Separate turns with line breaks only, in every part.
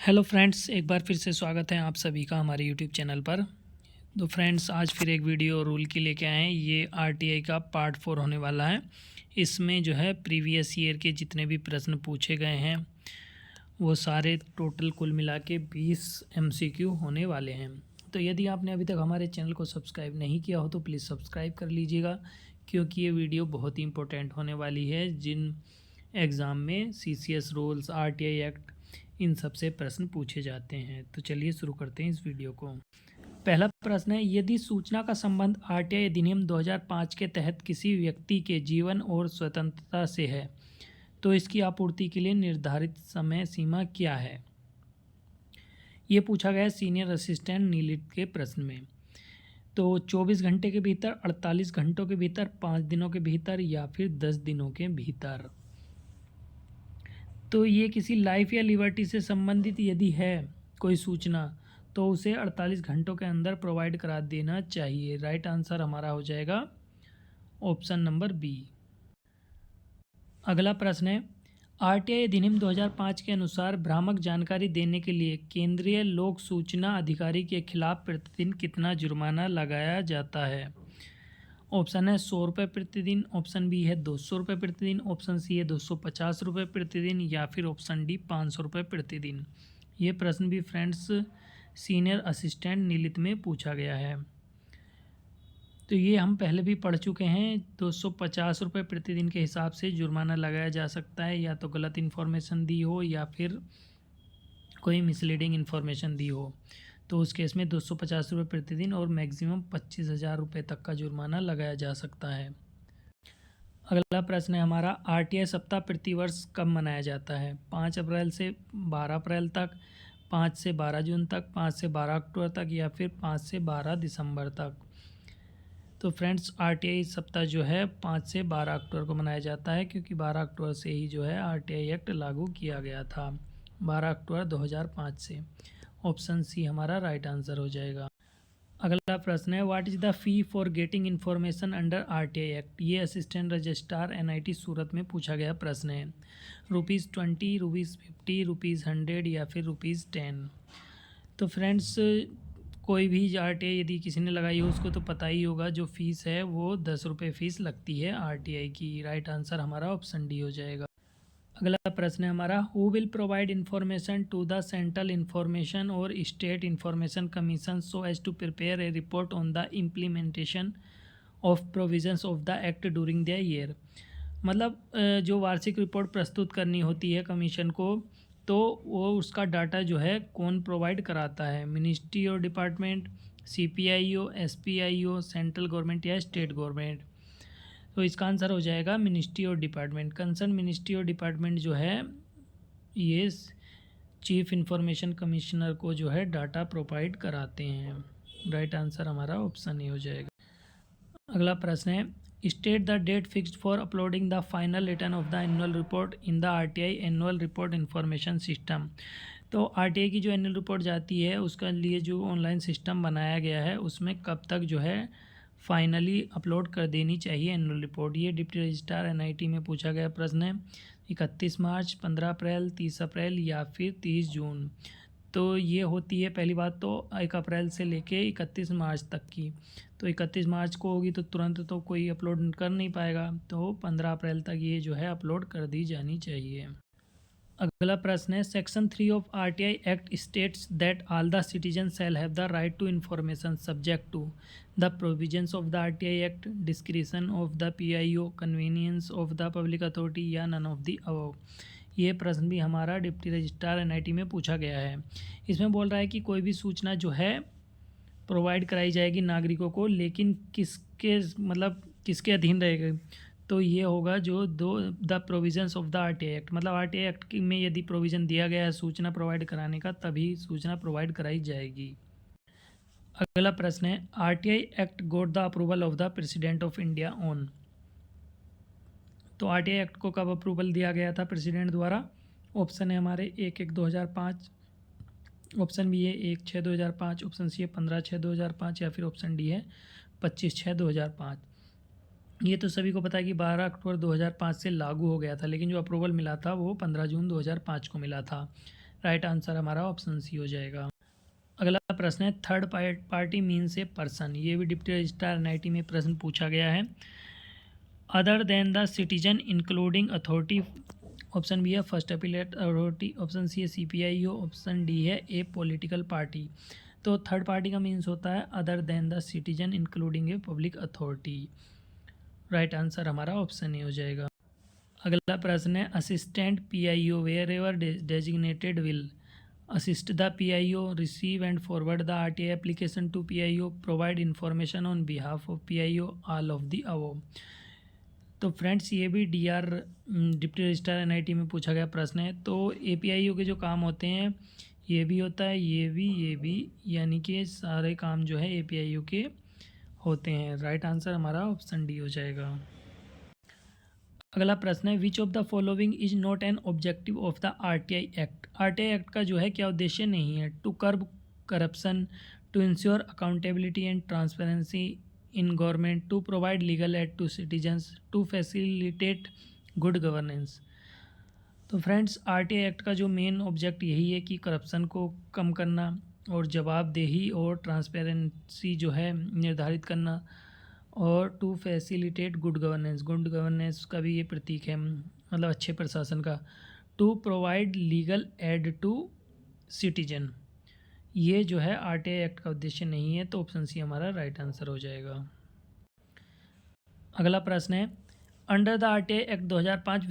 Hello friends, एक बार फिर से स्वागत है आप सभी का हमारे यूट्यूब चैनल पर। तो फ्रेंड्स, आज फिर एक वीडियो रूल की लेके आए हैं। ये आरटीआई का पार्ट 4 होने वाला है। इसमें जो है प्रीवियस ईयर के जितने भी प्रश्न पूछे गए हैं वो सारे टोटल कुल मिला के 20 एमसीक्यू होने वाले हैं। तो यदि आपने अभी तक हमारे चैनल को सब्सक्राइब नहीं किया हो तो प्लीज़ सब्सक्राइब कर लीजिएगा, क्योंकि ये वीडियो बहुत ही इंपॉर्टेंट होने वाली है। जिन एग्ज़ाम में सीसीएस रूल्स, आरटीआई एक्ट, इन सब से प्रश्न पूछे जाते हैं। तो चलिए शुरू करते हैं इस वीडियो को। पहला प्रश्न है, यदि सूचना का संबंध आरटीआई अधिनियम 2005 के तहत किसी व्यक्ति के जीवन और स्वतंत्रता से है तो इसकी आपूर्ति के लिए निर्धारित समय सीमा क्या है? ये पूछा गया सीनियर असिस्टेंट नीलित के प्रश्न में। तो 24 घंटे के भीतर, 48 घंटों के भीतर, 5 दिनों के भीतर या फिर 10 दिनों के भीतर। तो ये किसी लाइफ या लिबर्टी से संबंधित यदि है कोई सूचना तो उसे 48 घंटों के अंदर प्रोवाइड करा देना चाहिए। राइट आंसर हमारा हो जाएगा ऑप्शन नंबर बी। अगला प्रश्न है, आरटीआई अधिनियम 2005 के अनुसार भ्रामक जानकारी देने के लिए केंद्रीय लोक सूचना अधिकारी के खिलाफ प्रतिदिन कितना जुर्माना लगाया जाता है? ऑप्शन है 100 रुपये प्रतिदिन, ऑप्शन बी है 200 रुपये प्रतिदिन, ऑप्शन सी है 250 रुपये प्रतिदिन या फिर ऑप्शन डी 500 रुपये प्रतिदिन। ये प्रश्न भी फ्रेंड्स सीनियर असिस्टेंट नीलित में पूछा गया है। तो ये हम पहले भी पढ़ चुके हैं। 250 रुपये प्रतिदिन के हिसाब से जुर्माना लगाया जा सकता है, या तो गलत इन्फॉर्मेशन दी हो या फिर कोई मिसलीडिंग इन्फॉर्मेशन दी हो। तो उस केस में 250 रुपये प्रतिदिन और मैक्सिमम 25,000 रुपये तक का जुर्माना लगाया जा सकता है। अगला प्रश्न है हमारा, आरटीआई सप्ताह प्रतिवर्ष कब मनाया जाता है? 5 अप्रैल से 12 अप्रैल तक, 5 से 12 जून तक, 5 से 12 अक्टूबर तक या फिर 5 से 12 दिसंबर तक। तो फ्रेंड्स, आरटीआई सप्ताह जो है 5 से 12 अक्टूबर को मनाया जाता है, क्योंकि 12 अक्टूबर से ही जो है आरटीआई एक्ट लागू किया गया था, 12 अक्टूबर 2005 से। ऑप्शन सी हमारा राइट आंसर हो जाएगा। अगला प्रश्न है, what is the fee for getting information under RTI act? ये असिस्टेंट रजिस्ट्रार एनआईटी सूरत में पूछा गया प्रश्न है। ₹20, ₹50, ₹100 या फिर ₹10। तो फ्रेंड्स, कोई भी आरटीआई यदि किसी ने लगाई हो उसको तो पता ही होगा, जो फ़ीस है वो 10 रुपये फ़ीस लगती है आरटीआई की। राइट आंसर हमारा ऑप्शन डी हो जाएगा। अगला प्रश्न है हमारा, who will provide information to the central information और state information commission so as to prepare a report on the implementation of provisions of the act during the year? मतलब जो वार्षिक रिपोर्ट प्रस्तुत करनी होती है कमीशन को, तो वो उसका डाटा जो है कौन प्रोवाइड कराता है? मिनिस्ट्री और डिपार्टमेंट, सीपीआईओ, एसपीआईओ, सेंट्रल गवर्नमेंट या स्टेट गवर्नमेंट? तो इसका आंसर हो जाएगा मिनिस्ट्री और डिपार्टमेंट। कंसर्न मिनिस्ट्री और डिपार्टमेंट जो है ये चीफ इंफॉर्मेशन कमिश्नर को जो है डाटा प्रोवाइड कराते हैं। राइट आंसर हमारा ऑप्शन ए हो जाएगा। अगला प्रश्न है, state the date fixed for uploading the final return of the annual report in the RTI annual report information system. तो आरटीआई की जो एनुअल रिपोर्ट जाती है उसका लिए जो ऑनलाइन सिस्टम बनाया गया है उसमें कब तक जो है फाइनली अपलोड कर देनी चाहिए एनुअल रिपोर्ट? ये डिप्टी रजिस्ट्रार एनआईटी में पूछा गया प्रश्न है। 31 मार्च, 15 अप्रैल, 30 अप्रैल या फिर 30 जून। तो ये होती है पहली बात तो 1 अप्रैल से लेके 31 मार्च तक की। तो 31 मार्च को होगी तो तुरंत तो कोई अपलोड कर नहीं पाएगा, तो 15 अप्रैल तक ये जो है अपलोड कर दी जानी चाहिए। अगला प्रश्न है, section 3 of RTI act states that all the citizen shall have the right to information subject to the provisions of the RTI act, discretion of the PIO, convenience of the public authority या none of the above. ये प्रश्न भी हमारा deputy registrar NIT में पूछा गया है। इसमें बोल रहा है कि कोई भी सूचना जो है प्रोवाइड कराई जाएगी नागरिकों को, लेकिन किसके अधीन रहेगा? तो ये होगा जो the provisions of the RTI act, मतलब आरटीआई एक्ट में यदि प्रोविज़न दिया गया है सूचना प्रोवाइड कराने का तभी सूचना प्रोवाइड कराई जाएगी। अगला प्रश्न है, RTI act goat the approval of the president of India on? तो आरटीआई एक्ट को कब अप्रूवल दिया गया था प्रेसिडेंट द्वारा? ऑप्शन है हमारे 1/1/2005, ऑप्शन बी है 1/6/2005, ऑप्शन सी है 15/6/2005 या फिर ऑप्शन डी है 25/6/2005। ये तो सभी को पता है कि 12 अक्टूबर 2005 से लागू हो गया था, लेकिन जो अप्रूवल मिला था वो 15 जून 2005 को मिला था। राइट आंसर हमारा ऑप्शन सी हो जाएगा। अगला प्रश्न है third party means a person. ये भी डिप्टी रजिस्ट्रार एनआईटी में प्रश्न पूछा गया है। Other than the citizen including authority, option B है first appellate authority, option C है सीपीआईओ, ऑप्शन डी है ए पॉलिटिकल पार्टी। तो थर्ड पार्टी का मीन्स होता है other than the citizen including a public authority. Right answer हमारा option A हो जाएगा। अगला प्रश्न है assistant PIO wherever designated will assist the PIO, receive and forward the RTI application to PIO, provide information on behalf of PIO, all of the above। तो friends ये भी D R deputy registrar NIT में पूछा गया प्रश्न है। तो एपीआईओ के जो काम होते हैं ये भी होता है, ये भी, यानी कि सारे काम जो है एपीआईओ के होते हैं। राइट आंसर हमारा ऑप्शन डी हो जाएगा। अगला प्रश्न है which of the following is not an objective of the RTI act. RTI act का जो है क्या उद्देश्य नहीं है। To curb corruption, to ensure accountability and transparency in government, to provide legal aid to citizens, to facilitate good governance. तो friends RTI act का जो मेन ऑब्जेक्ट यही है कि करप्शन को कम करना और जवाबदेही और ट्रांसपेरेंसी जो है निर्धारित करना, और to facilitate good governance, good governance का भी ये प्रतीक है, मतलब अच्छे प्रशासन का। To provide legal aid to citizen, ये जो है आरटीआई एक्ट का उद्देश्य नहीं है। तो ऑप्शन सी हमारा राइट आंसर हो जाएगा। अगला प्रश्न है under the RTI act 2005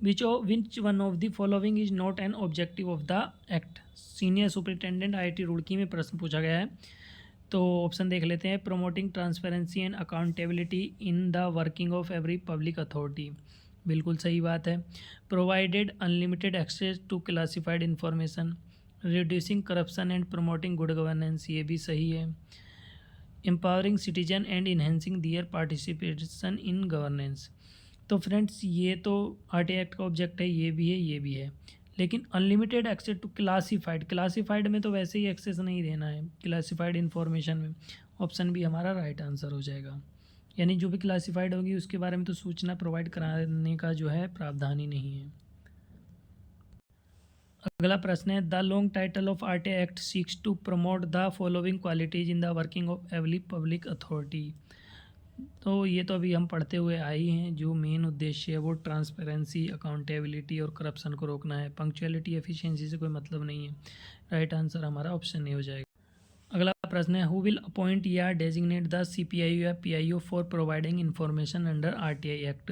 which one of the following is not an objective of the act. Senior superintendent IIT Roorkee में प्रश्न पूछा गया है। तो ऑप्शन देख लेते हैं। Promoting transparency and accountability in the working of every public authority, बिल्कुल सही बात है। Provided unlimited access to classified information, reducing corruption and promoting good governance, ये भी सही है। Empowering citizen and enhancing their participation in governance. तो friends ये तो आरटीआई एक्ट का ऑब्जेक्ट है, ये भी है, ये भी है। लेकिन अनलिमिटेड एक्सेस टू क्लासिफाइड में तो वैसे ही एक्सेस नहीं देना है क्लासिफाइड इन्फॉर्मेशन में। ऑप्शन बी हमारा राइट आंसर हो जाएगा। यानी जो भी क्लासिफाइड होगी उसके बारे में तो सूचना प्रोवाइड कराने का जो है प्रावधान ही नहीं है। अगला प्रश्न है the long title of RTI act seeks to promote the following qualities in the working of every public authority. तो ये तो अभी हम पढ़ते हुए आए ही हैं। जो मेन उद्देश्य है वो ट्रांसपेरेंसी, अकाउंटेबिलिटी और करप्शन को रोकना है। पंक्चुअलिटी, एफिशिएंसी से कोई मतलब नहीं है। राइट आंसर हमारा ऑप्शन ए हो जाएगा। अगला प्रश्न है हु विल अपॉइंट या डेजिग्नेट द सीपीआईओ या PIO for providing information under RTI act.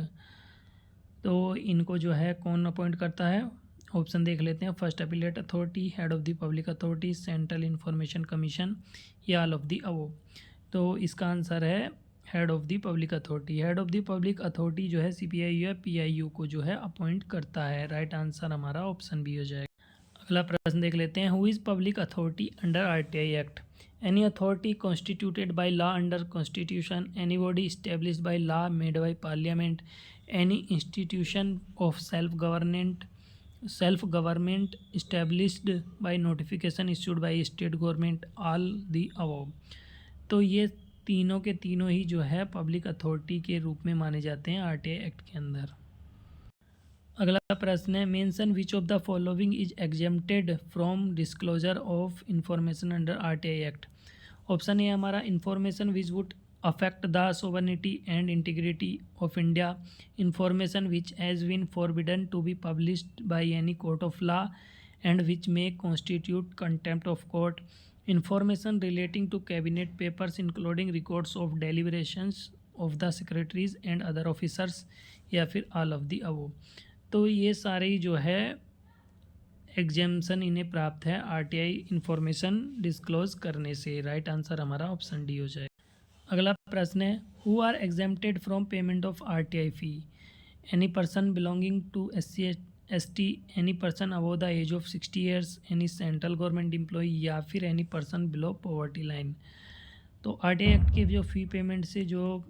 तो इनको जो है कौन अपॉइंट करता है। ऑप्शन देख लेते हैं। First appellate authority, head of the public authority, central information commission, या ऑल ऑफ द अबव। तो इसका आंसर है head of the public authority. Head of the public authority जो है सीपीआईओ या पीआईओ को जो है अपॉइंट करता है। राइट आंसर हमारा ऑप्शन बी हो जाएगा। अगला प्रश्न देख लेते हैं who is public authority under RTI act. Any authority constituted by law under constitution, any body established by law made by parliament, any institution of self government established by notification issued by state government, all the above। तो ये तीनों के तीनों ही जो है public authority के रूप में माने जाते हैं आरटीआई एक्ट के अंदर। अगला प्रश्न है mention which of the following is exempted from disclosure of information under RTI act. Option A हमारा information which would affect the sovereignty and integrity of India, information which has been forbidden to be published by any court of law and which may constitute contempt of court, information relating to cabinet papers including records of deliberations of the secretaries and other officers, या फिर all of the above। तो ये सारे ही जो है exemption इन्हें प्राप्त है आरटीआई इंफॉर्मेशन डिस्क्लोज करने से। राइट आंसर हमारा ऑप्शन डी हो जाए। अगला प्रश्न है who are exempted from payment of RTI fee. Any person belonging to SC/ST, any person above the age of 60 years, any central government employee, या फिर any person below poverty line. तो RTI act के जो फ़ी payment से जो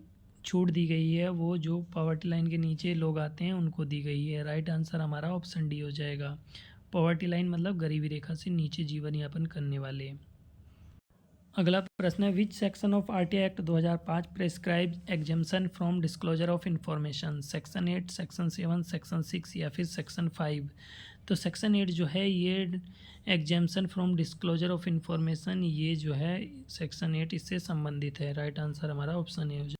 छूट दी गई है वो जो पॉवर्टी लाइन के नीचे लोग आते हैं उनको दी गई है। राइट आंसर हमारा ऑप्शन डी हो जाएगा। पॉवर्टी लाइन मतलब गरीबी रेखा से नीचे जीवन यापन करने वाले। अगला प्रश्न है which section of RTI act 2005 prescribe exemption from disclosure of information. Section 8, section 7, section 6, या फिर सेक्शन 5। तो सेक्शन 8 जो है ये exemption from disclosure of information, ये जो है सेक्शन 8 इससे संबंधित है। राइट आंसर हमारा ऑप्शन ए हो जाए।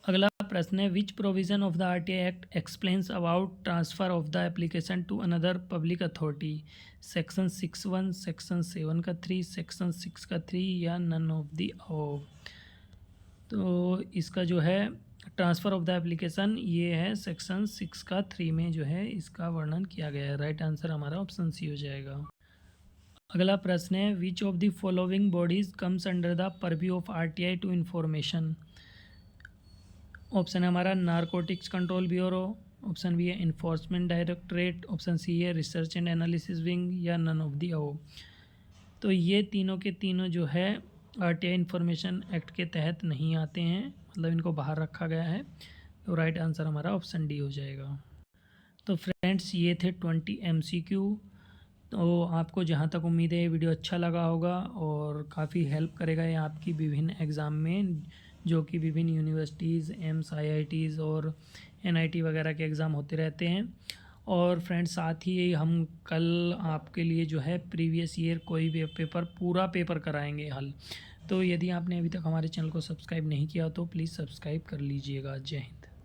अगला प्रश्न है, which provision of the RTI act explains about transfer of the application to another public authority? Section 6(1), section 7 का 3, सेक्शन 6 का 3 या नन ऑफ द अबव? तो इसका जो है ट्रांसफ़र ऑफ द एप्लीकेशन ये है सेक्शन 6 का 3 में जो है इसका वर्णन किया गया है। राइट आंसर हमारा ऑप्शन सी हो जाएगा। अगला प्रश्न है, which of the following bodies comes under the purview of RTI to information? Option है हमारा narcotics control bureau, option B है इन्फोर्समेंट डायरेक्टरेट, ऑप्शन सी है रिसर्च एंड एनालिसिस विंग या नन ऑफ दी अबव? तो ये तीनों के तीनों जो है आरटीआई इन्फॉर्मेशन एक्ट के तहत नहीं आते हैं, मतलब इनको बाहर रखा गया है। तो राइट आंसर हमारा ऑप्शन डी हो जाएगा। तो फ्रेंड्स ये थे 20 MCQ। तो आपको जहाँ तक उम्मीद है ये वीडियो अच्छा लगा होगा और काफ़ी हेल्प करेगा ये आपकी विभिन्न एग्ज़ाम में, जो कि विभिन्न यूनिवर्सिटीज़, एम्स, IITs और NIT वगैरह के एग्ज़ाम होते रहते हैं। और फ्रेंड्स साथ ही हम कल आपके लिए जो है प्रीवियस ईयर कोई भी पेपर, पूरा पेपर कराएंगे हल। तो यदि आपने अभी तक हमारे चैनल को सब्सक्राइब नहीं किया तो प्लीज़ सब्सक्राइब कर लीजिएगा। जय हिंद।